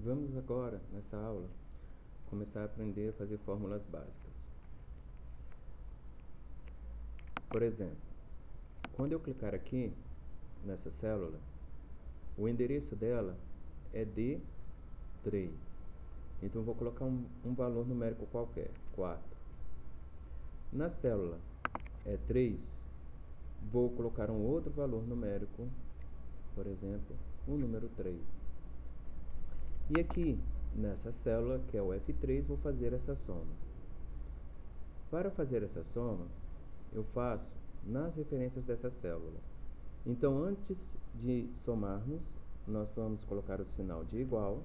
Vamos agora, nessa aula, começar a aprender a fazer fórmulas básicas. Por exemplo, quando eu clicar aqui nessa célula, o endereço dela é D3. Então eu vou colocar um valor numérico qualquer, 4. Na célula E3, vou colocar um outro valor numérico, por exemplo, o número 3. E aqui, nessa célula, que é o F3, vou fazer essa soma. Para fazer essa soma, eu faço nas referências dessa célula. Então, antes de somarmos, nós vamos colocar o sinal de igual.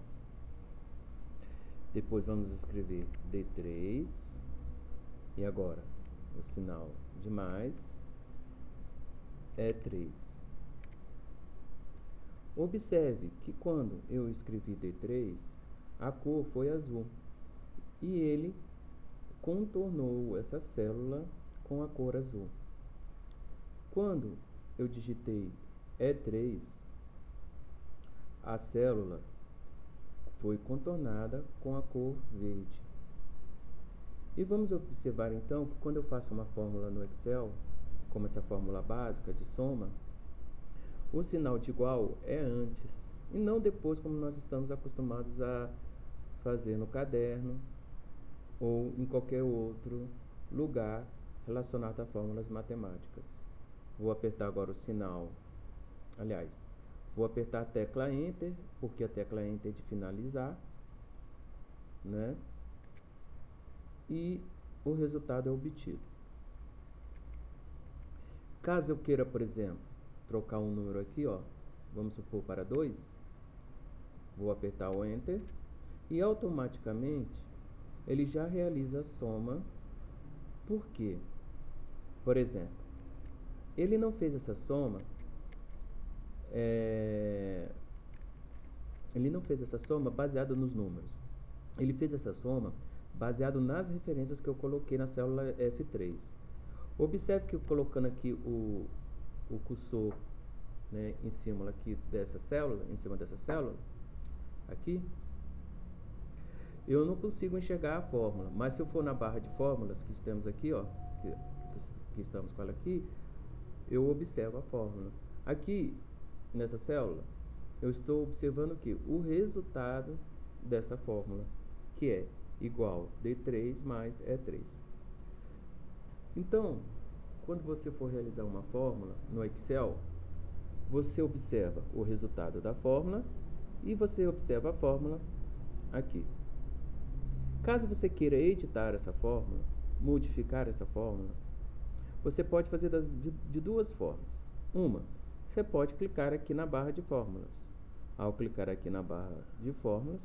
Depois vamos escrever D3. E agora, o sinal de mais, E3. Observe que quando eu escrevi D3, a cor foi azul. E ele contornou essa célula com a cor azul. Quando eu digitei E3, a célula foi contornada com a cor verde. E vamos observar então que quando eu faço uma fórmula no Excel, como essa fórmula básica de soma, o sinal de igual é antes e não depois, como nós estamos acostumados a fazer no caderno ou em qualquer outro lugar relacionado a fórmulas matemáticas. Vou apertar agora o sinal, aliás, vou apertar a tecla Enter, porque a tecla Enter é de finalizar, né? E o resultado é obtido. Caso eu queira, por exemplo, trocar um número aqui, ó, vamos supor para 2, vou apertar o Enter e automaticamente ele já realiza a soma. Por quê? Por exemplo, ele não fez essa soma, baseado nos números. Ele fez essa soma baseado nas referências que eu coloquei na célula F3. Observe que colocando aqui o cursor, né, em cima aqui dessa célula, aqui, eu não consigo enxergar a fórmula, mas se eu for na barra de fórmulas que temos aqui, ó, que estamos com ela aqui, eu observo a fórmula. Aqui, nessa célula, eu estou observando que o resultado dessa fórmula, que é igual D3 mais E3. Então, quando você for realizar uma fórmula no Excel, você observa o resultado da fórmula e você observa a fórmula aqui. Caso você queira editar essa fórmula, modificar essa fórmula, você pode fazer de duas formas. Uma, você pode clicar aqui na barra de fórmulas. Ao clicar aqui na barra de fórmulas,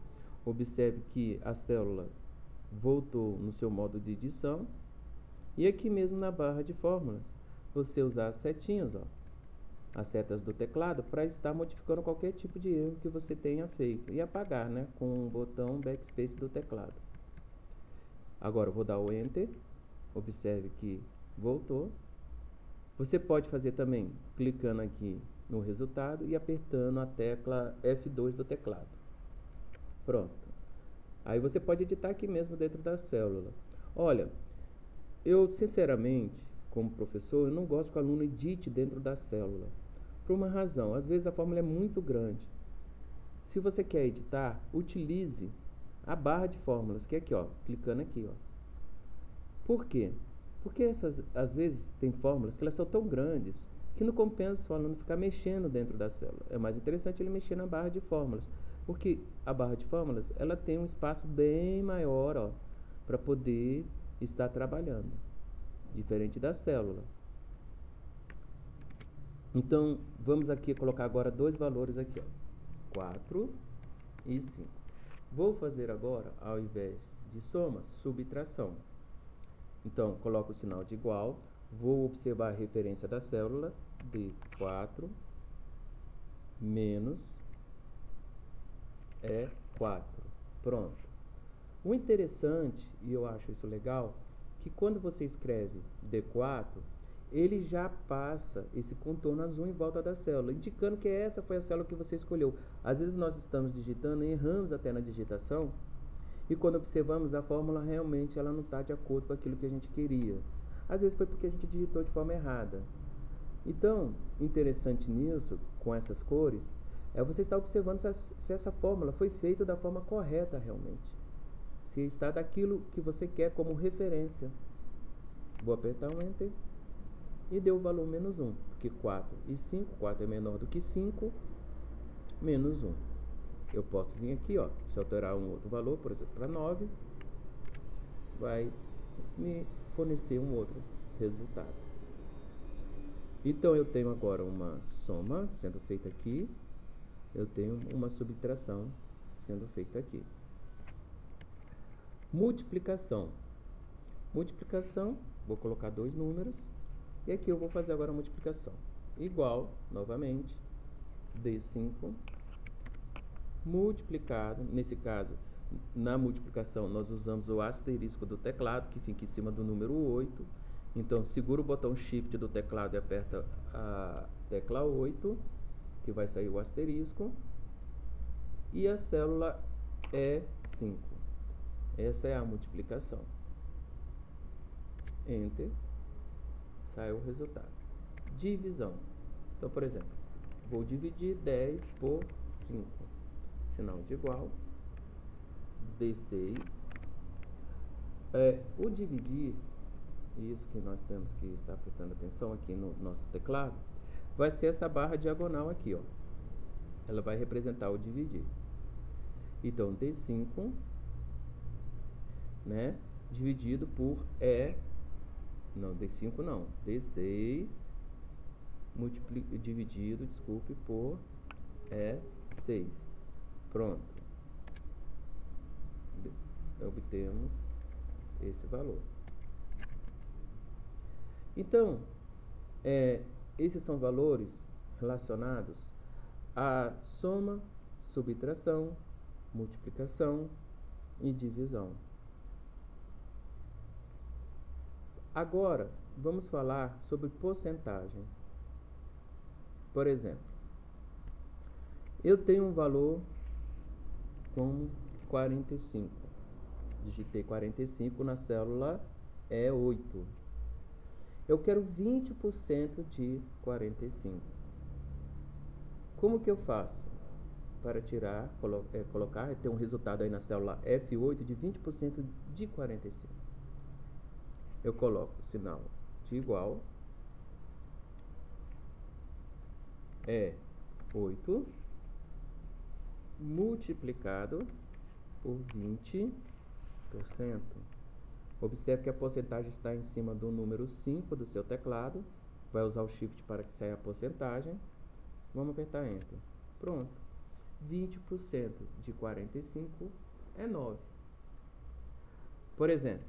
observe que a célula voltou no seu modo de edição. E aqui mesmo na barra de fórmulas, você usar as setinhas, ó, as setas do teclado, para estar modificando qualquer tipo de erro que você tenha feito. E apagar, né, com o botão Backspace do teclado. Agora eu vou dar o Enter. Observe que voltou. Você pode fazer também clicando aqui no resultado e apertando a tecla F2 do teclado. Pronto. Aí você pode editar aqui mesmo dentro da célula. Olha, eu sinceramente, como professor, eu não gosto que o aluno edite dentro da célula. Por uma razão, às vezes a fórmula é muito grande. Se você quer editar, utilize a barra de fórmulas, que é aqui, ó, clicando aqui, ó. Por quê? Porque às vezes tem fórmulas que elas são tão grandes que não compensa o aluno ficar mexendo dentro da célula. É mais interessante ele mexer na barra de fórmulas, porque a barra de fórmulas ela tem um espaço bem maior, ó, para poder estar trabalhando, diferente da célula. Então, vamos aqui colocar agora dois valores aqui, ó, 4 e 5. Vou fazer agora, ao invés de soma, subtração. Então, coloco o sinal de igual, vou observar a referência da célula, D4 menos E4. Pronto. O interessante, e eu acho isso legal, que quando você escreve D4, ele já passa esse contorno azul em volta da célula, indicando que essa foi a célula que você escolheu. Às vezes nós estamos digitando e erramos até na digitação, e quando observamos a fórmula, realmente ela não está de acordo com aquilo que a gente queria. Às vezes foi porque a gente digitou de forma errada. Então, interessante nisso, com essas cores, é você estar observando se essa fórmula foi feita da forma correta realmente. Se está daquilo que você quer como referência. Vou apertar um Enter e deu o valor menos 1, porque 4 e 5, 4 é menor do que 5, menos 1. Eu posso vir aqui, ó, se alterar um outro valor, por exemplo, para 9, vai me fornecer um outro resultado. Então, eu tenho agora uma soma sendo feita aqui, eu tenho uma subtração sendo feita aqui. Multiplicação. Multiplicação, vou colocar dois números, e aqui eu vou fazer agora a multiplicação. Igual, novamente, D5 multiplicado, nesse caso, na multiplicação nós usamos o asterisco do teclado, que fica em cima do número 8. Então, segura o botão Shift do teclado e aperta a tecla 8, que vai sair o asterisco, e a célula é 5. Essa é a multiplicação. Enter, sai o resultado. Divisão. Então, por exemplo, vou dividir 10 por 5. Sinal de igual. D6. O dividir, isso que nós temos que estar prestando atenção aqui no nosso teclado, vai ser essa barra diagonal aqui, ó. Ela vai representar o dividir. Então, D5, né, dividido por não, D5 não, D6 dividido, desculpe, por E6. Pronto. Obtemos esse valor. Então, esses são valores relacionados à soma, subtração, multiplicação e divisão. Agora, vamos falar sobre porcentagem. Por exemplo, eu tenho um valor como 45. Digitei 45 na célula E8. Eu quero 20% de 45. Como que eu faço? Para tirar, colocar, ter um resultado aí na célula F8 de 20% de 45. Eu coloco o sinal de igual, E8 multiplicado por 20%. Observe que a porcentagem está em cima do número 5 do seu teclado. Vai usar o Shift para que saia a porcentagem. Vamos apertar Enter. Pronto. 20% de 45 é 9. Por exemplo,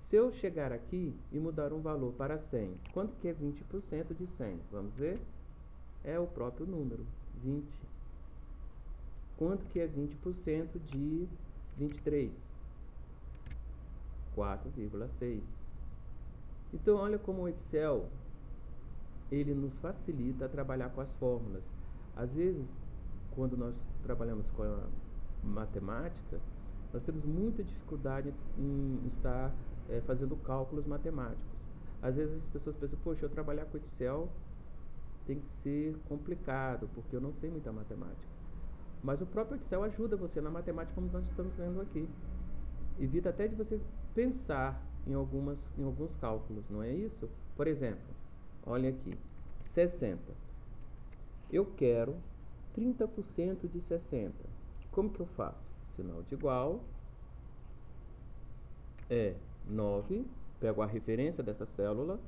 se eu chegar aqui e mudar um valor para 100, quanto que é 20% de 100? Vamos ver? É o próprio número, 20. Quanto que é 20% de 23? 4,6. Então, olha como o Excel, ele nos facilita a trabalhar com as fórmulas. Às vezes, quando nós trabalhamos com a matemática, nós temos muita dificuldade em estar fazendo cálculos matemáticos. Às vezes as pessoas pensam, poxa, eu trabalhar com Excel tem que ser complicado, porque eu não sei muita matemática. Mas o próprio Excel ajuda você na matemática, como nós estamos vendo aqui. Evita até de você pensar em alguns cálculos, não é isso? Por exemplo, olha aqui, 60. Eu quero 30% de 60. Como que eu faço? Sinal de igual, 9, pego a referência dessa célula,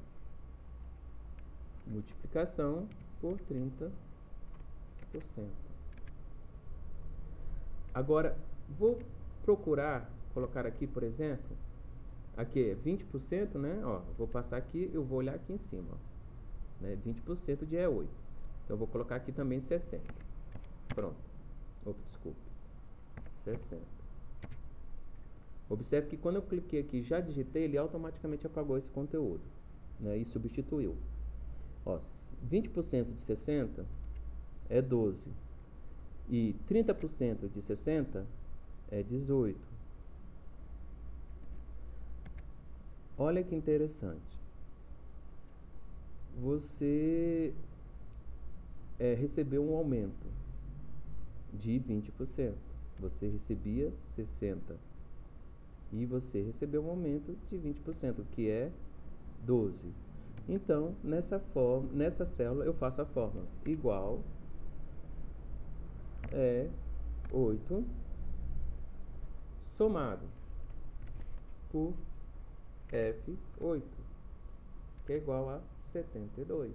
multiplicação por 30%. Agora, vou procurar colocar aqui, por exemplo, aqui é 20%, né? Ó, vou passar aqui, eu vou olhar aqui em cima, ó, né? 20% de E8. Então, eu vou colocar aqui também 60. Pronto. Desculpe. 60. Observe que quando eu cliquei aqui e já digitei, ele automaticamente apagou esse conteúdo. né, e substituiu. Ó, 20% de 60 é 12. E 30% de 60 é 18. Olha que interessante. Você recebeu um aumento de 20%. Você recebia 60. E você recebeu um aumento de 20%, que é 12. Então, nessa célula eu faço a fórmula igual 8 somado por F8, que é igual a 72.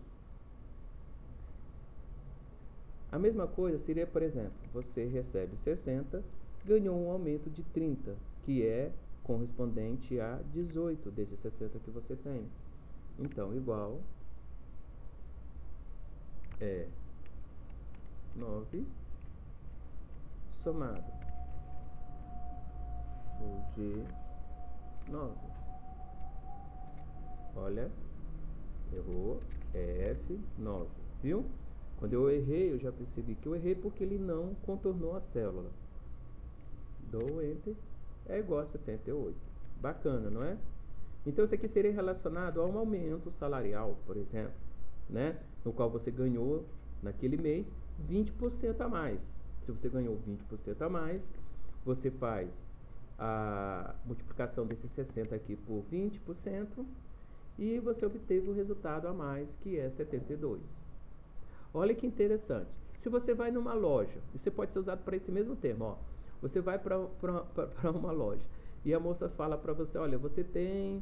A mesma coisa seria, por exemplo, você recebe 60, ganhou um aumento de 30, que é correspondente a 18 desses 60 que você tem. Então, igual 9 somado por G9. Olha, errou, F9, viu? Quando eu errei, eu já percebi que eu errei porque ele não contornou a célula. Dou Enter, é igual a 78. Bacana, não é? Então, isso aqui seria relacionado a um aumento salarial, por exemplo, né? No qual você ganhou, naquele mês, 20% a mais. Se você ganhou 20% a mais, você faz a multiplicação desses 60 aqui por 20% e você obteve o resultado a mais, que é 72. Olha que interessante. Se você vai numa loja, isso pode ser usado para esse mesmo termo, ó. Você vai para uma loja e a moça fala para você, olha, você tem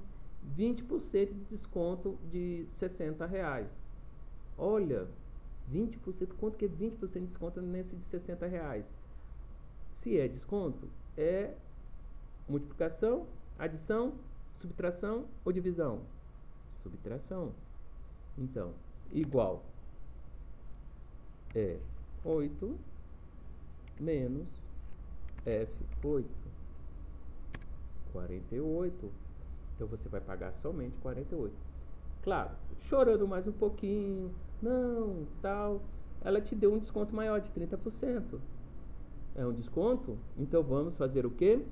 20% de desconto de R$60. Olha, 20%, quanto que é 20% de desconto nesse de R$60? Se é desconto, é multiplicação, adição, subtração ou divisão? Subtração. Então, igual 8 menos F8, 48. Então você vai pagar somente 48. Claro, chorando mais um pouquinho, não, tal, ela te deu um desconto maior de 30%. É um desconto? Então vamos fazer o quê?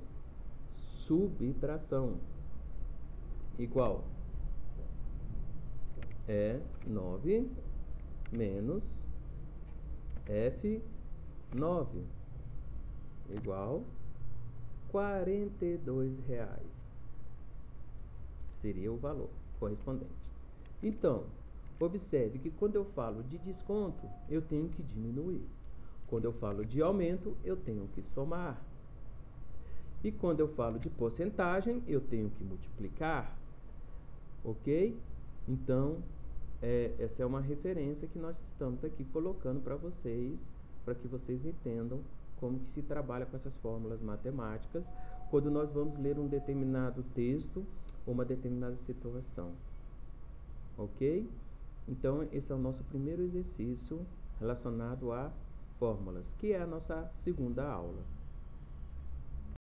Subtração. Igual 9 menos F9 igual R$42. Seria o valor correspondente. Então, observe que quando eu falo de desconto, eu tenho que diminuir. Quando eu falo de aumento, eu tenho que somar. E quando eu falo de porcentagem, eu tenho que multiplicar. Ok? Então, essa é uma referência que nós estamos aqui colocando para que vocês entendam como que se trabalha com essas fórmulas matemáticas quando nós vamos ler um determinado texto ou uma determinada situação. Ok? Então, esse é o nosso primeiro exercício relacionado a fórmulas, que é a nossa segunda aula.